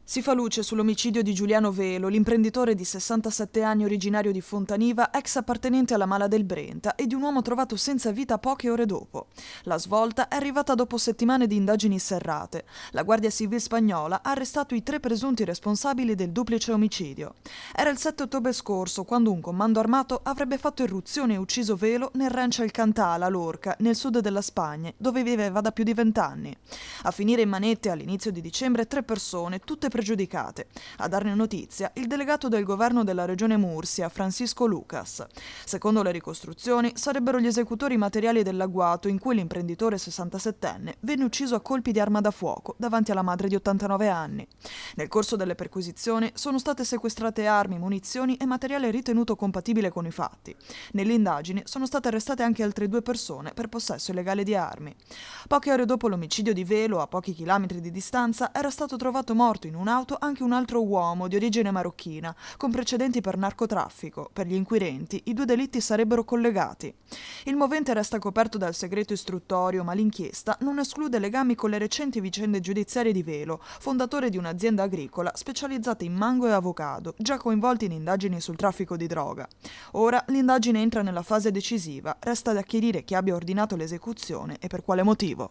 Si fa luce sull'omicidio di Giuliano Velo, l'imprenditore di 67 anni originario di Fontaniva, ex appartenente alla Mala del Brenta, e di un uomo trovato senza vita poche ore dopo. La svolta è arrivata dopo settimane di indagini serrate. La Guardia Civile spagnola ha arrestato i 3 presunti responsabili del duplice omicidio. Era il 7 ottobre scorso, quando un comando armato avrebbe fatto irruzione e ucciso Velo nel rancho El Cantà, a Lorca, nel sud della Spagna, dove viveva da più di 20 anni. A finire in manette all'inizio di dicembre 3 persone, tutte pregiudicate. A darne notizia il delegato del governo della regione Murcia, Francisco Lucas. Secondo le ricostruzioni, sarebbero gli esecutori materiali dell'agguato in cui l'imprenditore 67enne venne ucciso a colpi di arma da fuoco davanti alla madre di 89 anni. Nel corso delle perquisizioni sono state sequestrate armi, munizioni e materiale ritenuto compatibile con i fatti. Nelle indagini sono state arrestate anche altre 2 persone per possesso illegale di armi. Poche ore dopo l'omicidio di Velo, a pochi chilometri di distanza, era stato trovato morto in un'auto anche un altro uomo di origine marocchina, con precedenti per narcotraffico. Per gli inquirenti, i 2 delitti sarebbero collegati. Il movente resta coperto dal segreto istruttorio, ma l'inchiesta non esclude legami con le recenti vicende giudiziarie di Velo, fondatore di un'azienda agricola specializzata in mango e avocado, già coinvolti in indagini sul traffico di droga. Ora l'indagine entra nella fase decisiva, resta da chiarire chi abbia ordinato l'esecuzione e per quale motivo.